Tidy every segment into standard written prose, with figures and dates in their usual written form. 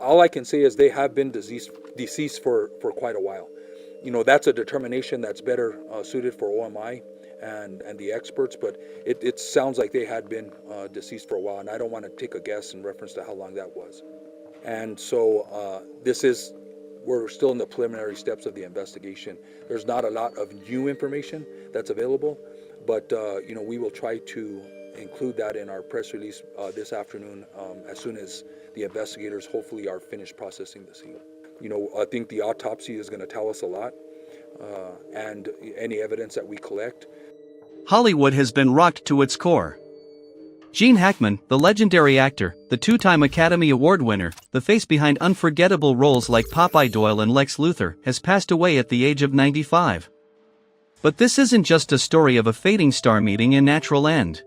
all I can say is they have been deceased for quite a while. That's a determination that's better suited for OMI and the experts, but it sounds like they had been deceased for a while, and I don't want to take a guess in reference to how long that was. And so we're still in the preliminary steps of the investigation. There's not a lot of new information that's available, but we will try to include that in our press release this afternoon as soon as the investigators hopefully are finished processing the scene. I think the autopsy is going to tell us a lot, and any evidence that we collect. Hollywood has been rocked to its core. Gene Hackman, the legendary actor, the two-time Academy Award winner, the face behind unforgettable roles like Popeye Doyle and Lex Luthor, has passed away at the age of 95. But this isn't just a story of a fading star meeting a natural end.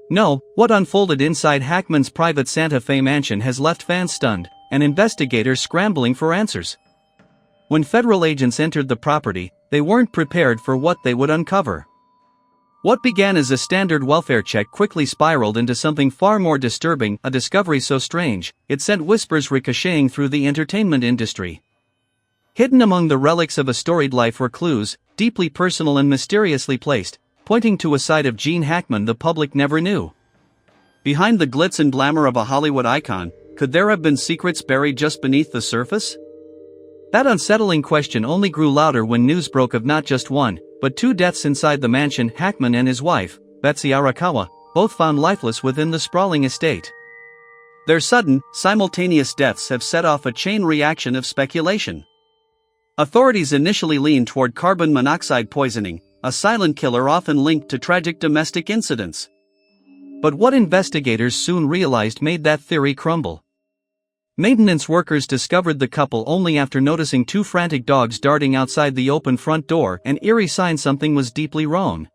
No, what unfolded inside Hackman's private Santa Fe mansion has left fans stunned, and investigators scrambling for answers. When federal agents entered the property, they weren't prepared for what they would uncover. What began as a standard welfare check quickly spiraled into something far more disturbing, a discovery so strange, it sent whispers ricocheting through the entertainment industry. Hidden among the relics of a storied life were clues, deeply personal and mysteriously placed, pointing to a side of Gene Hackman the public never knew. Behind the glitz and glamour of a Hollywood icon, could there have been secrets buried just beneath the surface? That unsettling question only grew louder when news broke of not just one, but two deaths inside the mansion. Hackman and his wife, Betsy Arakawa, both found lifeless within the sprawling estate. Their sudden, simultaneous deaths have set off a chain reaction of speculation. Authorities initially leaned toward carbon monoxide poisoning, a silent killer often linked to tragic domestic incidents. But what investigators soon realized made that theory crumble. Maintenance workers discovered the couple only after noticing two frantic dogs darting outside the open front door, an eerie sign something was deeply wrong.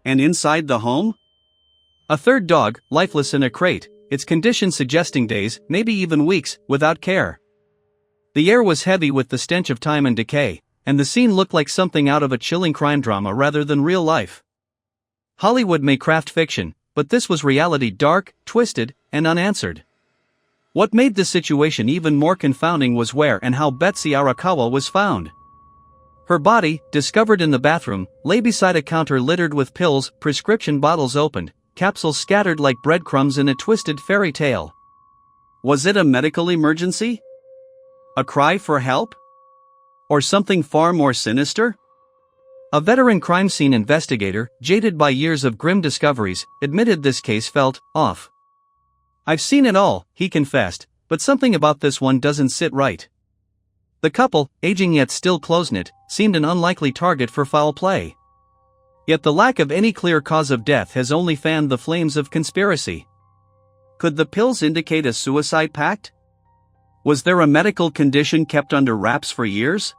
And inside the home? A third dog, lifeless in a crate, its condition suggesting days, maybe even weeks, without care. The air was heavy with the stench of time and decay, and the scene looked like something out of a chilling crime drama rather than real life. Hollywood may craft fiction, but this was reality, dark, twisted, and unanswered. What made the situation even more confounding was where and how Betsy Arakawa was found. Her body, discovered in the bathroom, lay beside a counter littered with pills, prescription bottles opened, capsules scattered like breadcrumbs in a twisted fairy tale. Was it a medical emergency? A cry for help? Or something far more sinister? A veteran crime scene investigator, jaded by years of grim discoveries, admitted this case felt off. "I've seen it all," he confessed, "but something about this one doesn't sit right." The couple, aging yet still close-knit, seemed an unlikely target for foul play. Yet the lack of any clear cause of death has only fanned the flames of conspiracy. Could the pills indicate a suicide pact? Was there a medical condition kept under wraps for years?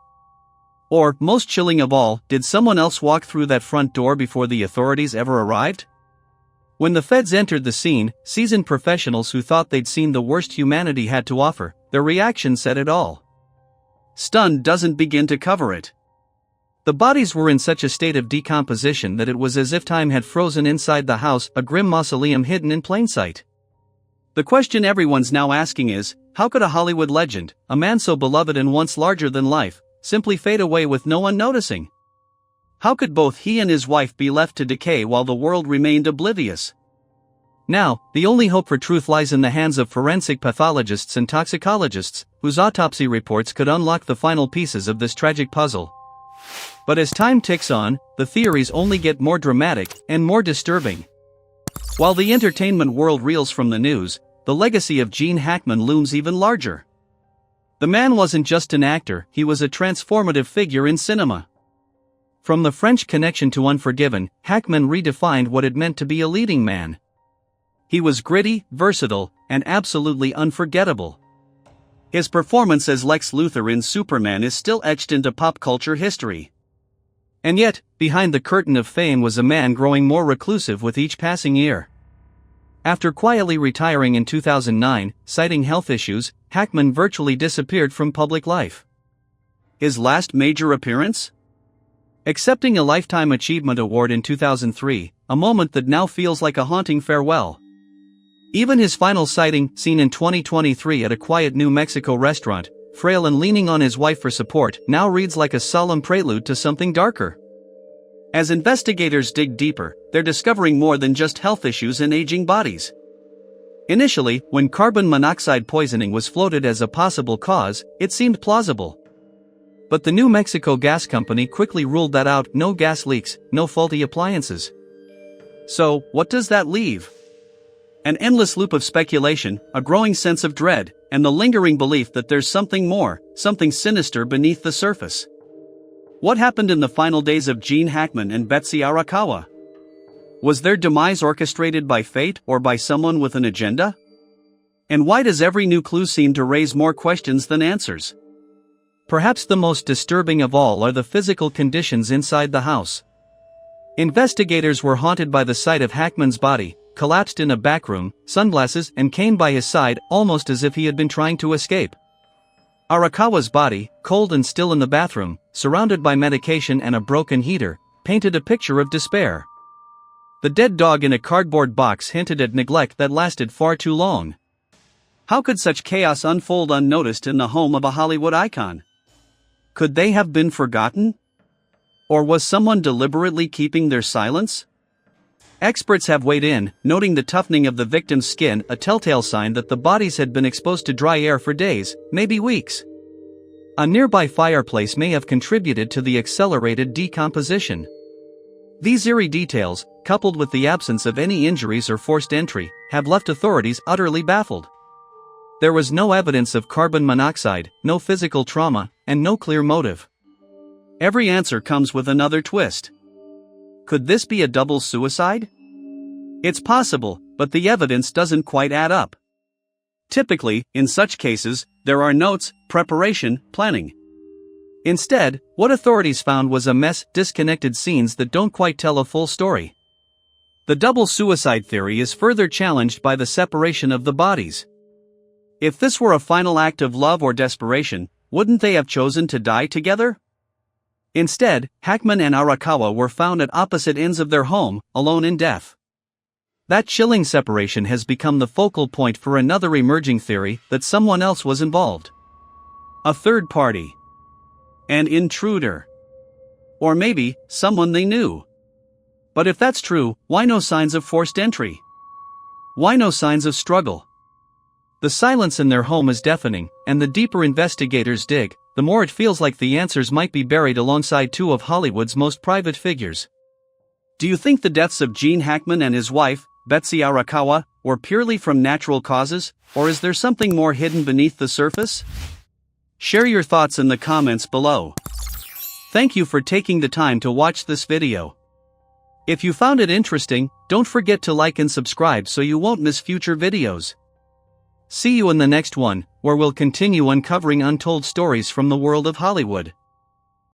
Or, most chilling of all, did someone else walk through that front door before the authorities ever arrived? When the feds entered the scene, seasoned professionals who thought they'd seen the worst humanity had to offer, their reaction said it all. Stunned doesn't begin to cover it. The bodies were in such a state of decomposition that it was as if time had frozen inside the house, a grim mausoleum hidden in plain sight. The question everyone's now asking is, how could a Hollywood legend, a man so beloved and once larger than life, simply fade away with no one noticing? How could both he and his wife be left to decay while the world remained oblivious? Now, the only hope for truth lies in the hands of forensic pathologists and toxicologists, whose autopsy reports could unlock the final pieces of this tragic puzzle. But as time ticks on, the theories only get more dramatic and more disturbing. While the entertainment world reels from the news, the legacy of Gene Hackman looms even larger. The man wasn't just an actor, he was a transformative figure in cinema. From the French Connection to Unforgiven, Hackman redefined what it meant to be a leading man. He was gritty, versatile, and absolutely unforgettable. His performance as Lex Luthor in Superman is still etched into pop culture history. And yet, behind the curtain of fame was a man growing more reclusive with each passing year. After quietly retiring in 2009, citing health issues, Hackman virtually disappeared from public life. His last major appearance? Accepting a Lifetime Achievement Award in 2003, a moment that now feels like a haunting farewell. Even his final sighting, seen in 2023 at a quiet New Mexico restaurant, frail and leaning on his wife for support, now reads like a solemn prelude to something darker. As investigators dig deeper, they're discovering more than just health issues and aging bodies. Initially, when carbon monoxide poisoning was floated as a possible cause, it seemed plausible. But the New Mexico Gas Company quickly ruled that out: no gas leaks, no faulty appliances. So, what does that leave? An endless loop of speculation, a growing sense of dread, and the lingering belief that there's something more, something sinister beneath the surface. What happened in the final days of Gene Hackman and Betsy Arakawa? Was their demise orchestrated by fate or by someone with an agenda? And why does every new clue seem to raise more questions than answers? Perhaps the most disturbing of all are the physical conditions inside the house. Investigators were haunted by the sight of Hackman's body, collapsed in a back room, sunglasses and cane by his side, almost as if he had been trying to escape. Arakawa's body, cold and still in the bathroom, surrounded by medication and a broken heater, painted a picture of despair. The dead dog in a cardboard box hinted at neglect that lasted far too long. How could such chaos unfold unnoticed in the home of a Hollywood icon? Could they have been forgotten? Or was someone deliberately keeping their silence? Experts have weighed in, noting the toughening of the victim's skin, a telltale sign that the bodies had been exposed to dry air for days, maybe weeks. A nearby fireplace may have contributed to the accelerated decomposition. These eerie details, coupled with the absence of any injuries or forced entry, have left authorities utterly baffled. There was no evidence of carbon monoxide, no physical trauma, and no clear motive. Every answer comes with another twist. Could this be a double suicide? It's possible, but the evidence doesn't quite add up. Typically, in such cases, there are notes, preparation, planning. Instead, what authorities found was a mess, disconnected scenes that don't quite tell a full story. The double suicide theory is further challenged by the separation of the bodies. If this were a final act of love or desperation, wouldn't they have chosen to die together? Instead, Hackman and Arakawa were found at opposite ends of their home, alone in death. That chilling separation has become the focal point for another emerging theory, that someone else was involved. A third party. An intruder. Or maybe, someone they knew. But if that's true, why no signs of forced entry? Why no signs of struggle? The silence in their home is deafening, and the deeper investigators dig, the more it feels like the answers might be buried alongside two of Hollywood's most private figures. Do you think the deaths of Gene Hackman and his wife, Betsy Arakawa, were purely from natural causes, or is there something more hidden beneath the surface? Share your thoughts in the comments below. Thank you for taking the time to watch this video. If you found it interesting, don't forget to like and subscribe so you won't miss future videos. See you in the next one, where we'll continue uncovering untold stories from the world of Hollywood.